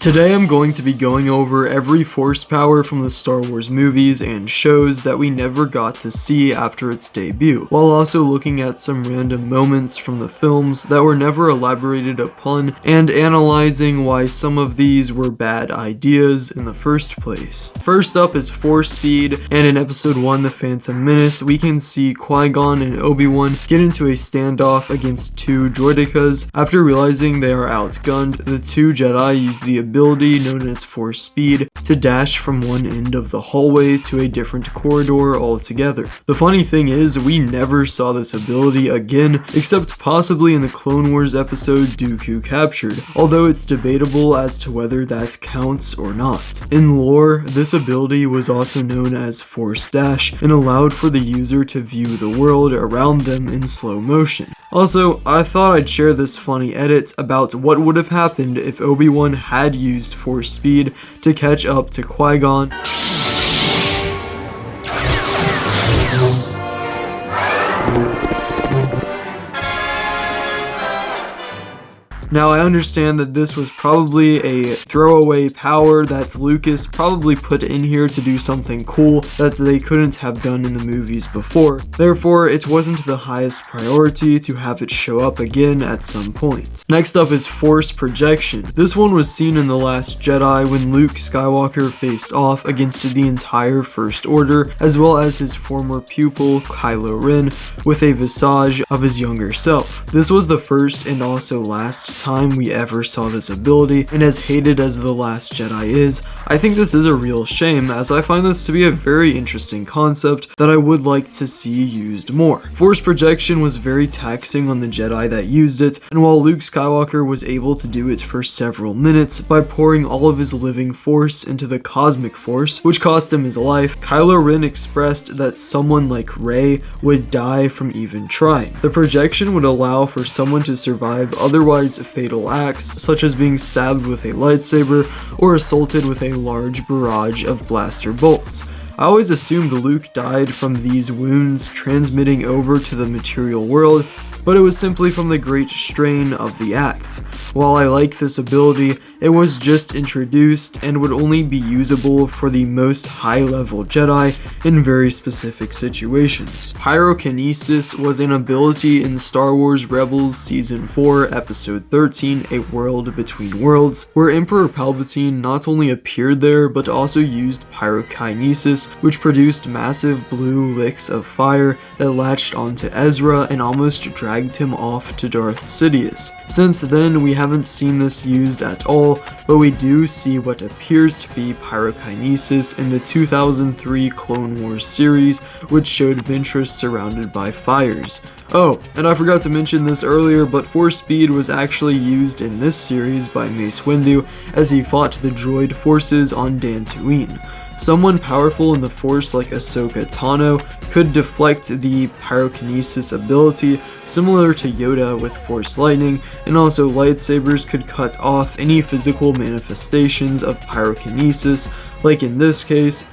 Today I'm going to be going over every force power from the Star Wars movies and shows that we never got to see after its debut, while also looking at some random moments from the films that were never elaborated upon and analyzing why some of these were bad ideas in the first place. First up is force speed, and in episode 1, The Phantom Menace, we can see Qui-Gon and Obi-Wan get into a standoff against two droidekas. After realizing they are outgunned, the two Jedi use the ability known as force speed to dash from one end of the hallway to a different corridor altogether. The funny thing is, we never saw this ability again, except possibly in the Clone Wars episode Dooku Captured, although it's debatable as to whether that counts or not. In lore, this ability was also known as force dash and allowed for the user to view the world around them in slow motion. Also, I thought I'd share this funny edit about what would have happened if Obi-Wan had used force speed to catch up to Qui-Gon. Now, I understand that this was probably a throwaway power that Lucas probably put in here to do something cool that they couldn't have done in the movies before. Therefore, it wasn't the highest priority to have it show up again at some point. Next up is force projection. This one was seen in The Last Jedi when Luke Skywalker faced off against the entire First Order, as well as his former pupil, Kylo Ren, with a visage of his younger self. This was the first and also last time we ever saw this ability, and as hated as The Last Jedi is, I think this is a real shame, as I find this to be a very interesting concept that I would like to see used more. Force projection was very taxing on the Jedi that used it, and while Luke Skywalker was able to do it for several minutes by pouring all of his living force into the cosmic force, which cost him his life, Kylo Ren expressed that someone like Rey would die from even trying. The projection would allow for someone to survive otherwise fatal acts, such as being stabbed with a lightsaber or assaulted with a large barrage of blaster bolts. I always assumed Luke died from these wounds transmitting over to the material world, but it was simply from the great strain of the act. While I like this ability, it was just introduced and would only be usable for the most high-level Jedi in very specific situations. Pyrokinesis was an ability in Star Wars Rebels Season 4, Episode 13, A World Between Worlds, where Emperor Palpatine not only appeared there, but also used pyrokinesis, which produced massive blue licks of fire that latched onto Ezra and almost dragged him off to Darth Sidious. Since then, we haven't seen this used at all, but we do see what appears to be pyrokinesis in the 2003 Clone Wars series, which showed Ventress surrounded by fires. Oh, and I forgot to mention this earlier, but force speed was actually used in this series by Mace Windu as he fought the droid forces on Dantooine. Someone powerful in the Force like Ahsoka Tano could deflect the pyrokinesis ability, similar to Yoda with Force Lightning, and also lightsabers could cut off any physical manifestations of pyrokinesis, like in this case,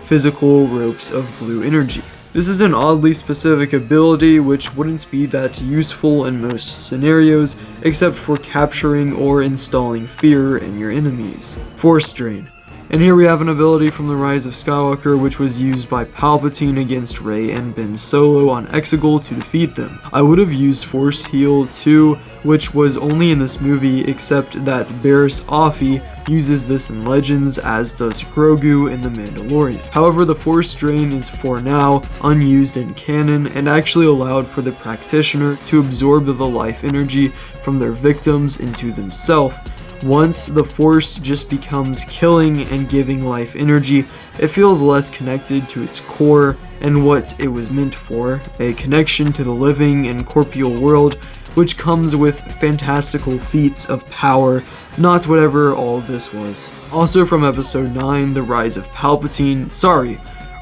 physical ropes of blue energy. This is an oddly specific ability which wouldn't be that useful in most scenarios, except for capturing or installing fear in your enemies. Force Drain. And here we have an ability from The Rise of Skywalker which was used by Palpatine against Rey and Ben Solo on Exegol to defeat them. I would have used Force Heal too, which was only in this movie, except that Barriss Offee uses this in Legends, as does Grogu in The Mandalorian. However, the Force Drain is for now unused in canon and actually allowed for the practitioner to absorb the life energy from their victims into themselves. Once the Force just becomes killing and giving life energy, it feels less connected to its core and what it was meant for, a connection to the living and corporeal world, which comes with fantastical feats of power, not whatever all this was. Also from episode 9, The Rise of Palpatine,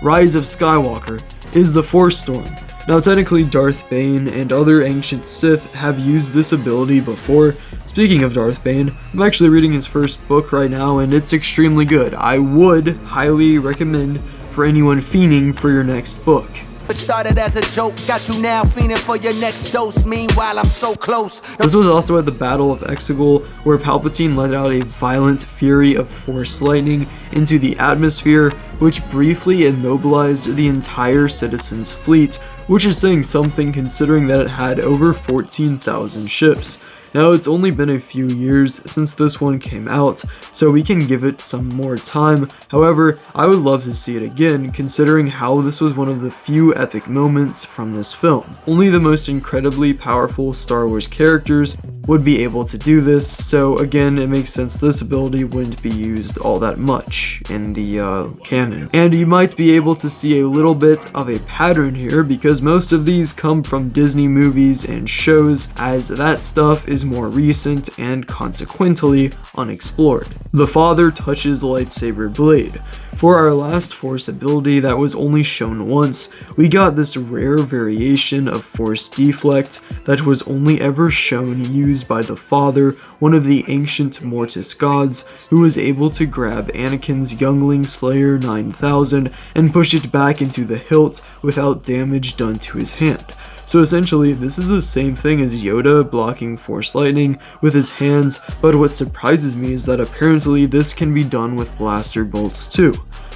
Rise of Skywalker, is the Force Storm. Now technically Darth Bane and other ancient Sith have used this ability before. Speaking of Darth Bane, I'm actually reading his first book right now and it's extremely good. I would highly recommend for anyone fiending for your next book. It started as a joke, got you now fiending for your next dose. Meanwhile, I'm so close. This was also at the Battle of Exegol, where Palpatine let out a violent fury of Force lightning into the atmosphere, which briefly immobilized the entire Citizens fleet, which is saying something considering that it had over 14,000 ships. Now, it's only been a few years since this one came out, so we can give it some more time. However, I would love to see it again, considering how this was one of the few epic moments from this film. Only the most incredibly powerful Star Wars characters would be able to do this, so again, it makes sense this ability wouldn't be used all that much in the canon. And you might be able to see a little bit of a pattern here, because most of these come from Disney movies and shows, as that stuff is more recent and consequently unexplored. The father touches lightsaber blade. For our last Force ability that was only shown once, we got this rare variation of Force deflect that was only ever shown used by the father, one of the ancient Mortis gods, who was able to grab Anakin's youngling Slayer 9000 and push it back into the hilt without damage done to his hand. So essentially, this is the same thing as Yoda blocking Force lightning with his hands, but what surprises me is that apparently this can be done with blaster bolts too.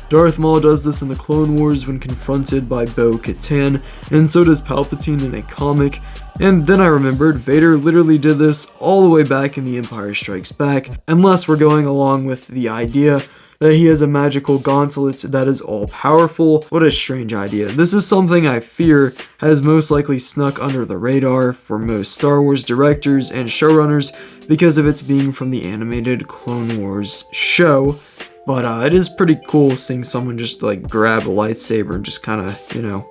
Darth Maul does this in the Clone Wars when confronted by Bo-Katan, and so does Palpatine in a comic. And then I remembered Vader literally did this all the way back in The Empire Strikes Back, unless we're going along with the idea that he has a magical gauntlet that is all-powerful. What a strange idea. This is something I fear has most likely snuck under the radar for most Star Wars directors and showrunners because of its being from the animated Clone Wars show. But it is pretty cool seeing someone just like grab a lightsaber and just kind of, you know,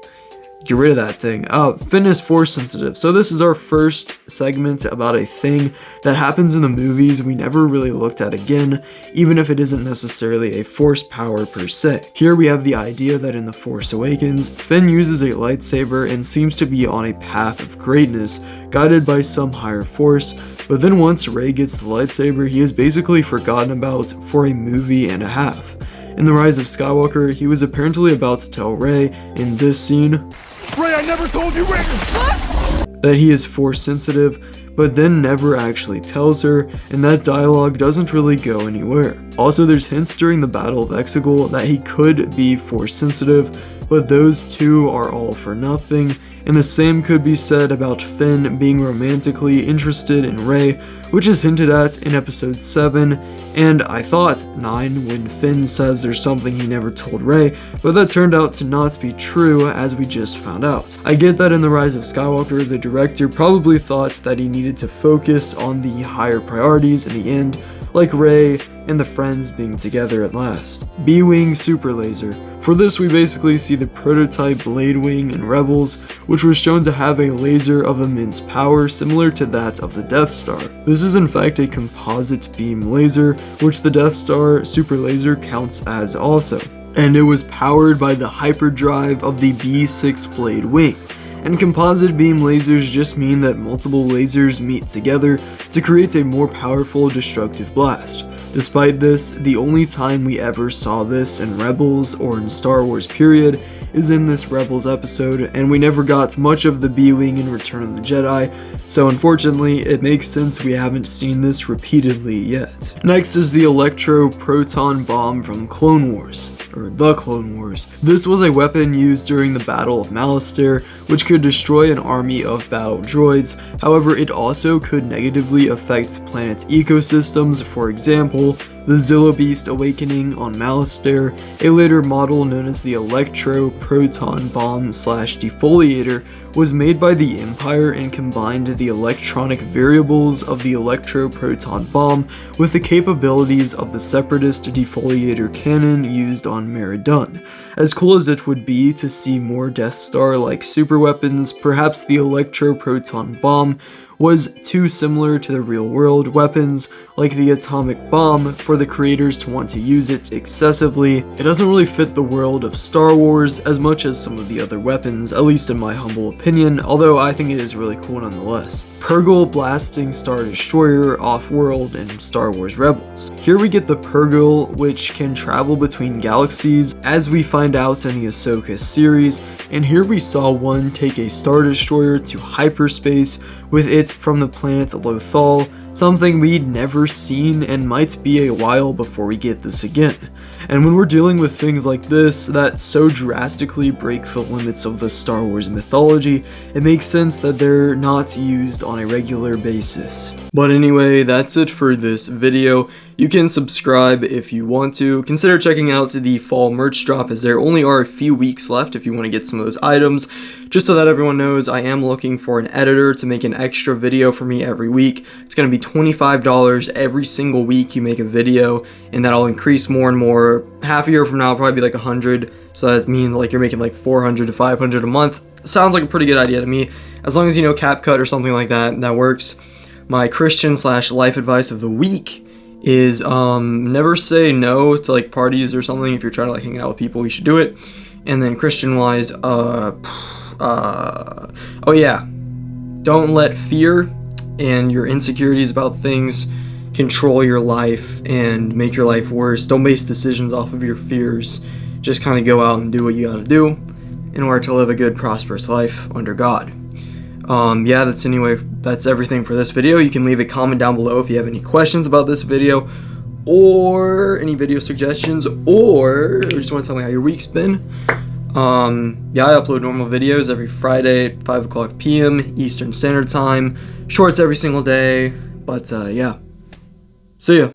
get rid of that thing. Finn is Force sensitive. So this is our first segment about a thing that happens in the movies we never really looked at again, even if it isn't necessarily a Force power per se. Here we have the idea that in The Force Awakens, Finn uses a lightsaber and seems to be on a path of greatness, guided by some higher force, but then once Rey gets the lightsaber, he is basically forgotten about for a movie and a half. In The Rise of Skywalker, he was apparently about to tell Rey in this scene, Rey, I never told you that he is Force sensitive, but then never actually tells her, and that dialogue doesn't really go anywhere. Also, there's hints during the Battle of Exegol that he could be Force sensitive, but those two are all for nothing, and the same could be said about Finn being romantically interested in Rey, which is hinted at in episode 7, and I thought 9 when Finn says there's something he never told Rey, but that turned out to not be true as we just found out. I get that in The Rise of Skywalker, the director probably thought that he needed to focus on the higher priorities in the end, like Rey and the friends being together at last. B-Wing Superlaser. For this, we basically see the prototype Blade Wing in Rebels, which was shown to have a laser of immense power similar to that of the Death Star. This is in fact a composite beam laser, which the Death Star Superlaser counts as also, and it was powered by the hyperdrive of the B6 Blade Wing. And composite beam lasers just mean that multiple lasers meet together to create a more powerful destructive blast. Despite this, the only time we ever saw this in Rebels or in Star Wars period is in this Rebels episode, and we never got much of the B-Wing in Return of the Jedi, so unfortunately it makes sense we haven't seen this repeatedly yet. Next is the Electro-Proton Bomb from Clone Wars, or the Clone Wars. This was a weapon used during the Battle of Malastare, which could destroy an army of battle droids. However, it also could negatively affect planet ecosystems. For example, the Zilla Beast awakening on Malastare, a later model known as the Electro-Proton Bomb / Defoliator, was made by the Empire and combined the electronic variables of the Electro-Proton Bomb with the capabilities of the Separatist defoliator cannon used on Mara Dun. As cool as it would be to see more Death Star-like super weapons, perhaps the Electro-Proton Bomb was too similar to the real world weapons like the atomic bomb for the creators to want to use it excessively. It doesn't really fit the world of Star Wars as much as some of the other weapons, at least in my humble opinion, although I think it is really cool nonetheless. Purggil blasting Star Destroyer off-world in Star Wars Rebels. Here we get the Purggil, which can travel between galaxies, as we find out in the Ahsoka series, and here we saw one take a Star Destroyer to hyperspace with it from the planet Lothal, something we'd never seen and might be a while before we get this again. And when we're dealing with things like this that so drastically break the limits of the Star Wars mythology, it makes sense that they're not used on a regular basis. But anyway, that's it for this video. You can subscribe if you want to. Consider checking out the fall merch drop, as there only are a few weeks left if you want to get some of those items. Just so that everyone knows, I am looking for an editor to make an extra video for me every week. It's going to be $25 every single week you make a video, and that'll increase more and more. Half a year from now, it'll probably be like 100, so that means like you're making like 400 to 500 a month. Sounds like a pretty good idea to me. As long as you know CapCut or something like that, that works. My Christian/life advice of the week is never say no to like parties or something. If you're trying to like hang out with people, you should do it. And then Christian wise, oh yeah, don't let fear and your insecurities about things control your life and make your life worse. Don't base decisions off of your fears. Just kind of go out and do what you gotta do in order to live a good, prosperous life under God. Yeah, that's everything for this video. You can leave a comment down below if you have any questions about this video, or any video suggestions, or just want to tell me how your week's been. Yeah, I upload normal videos every Friday at 5 o'clock p.m. Eastern Standard Time. Shorts every single day, but yeah. See ya.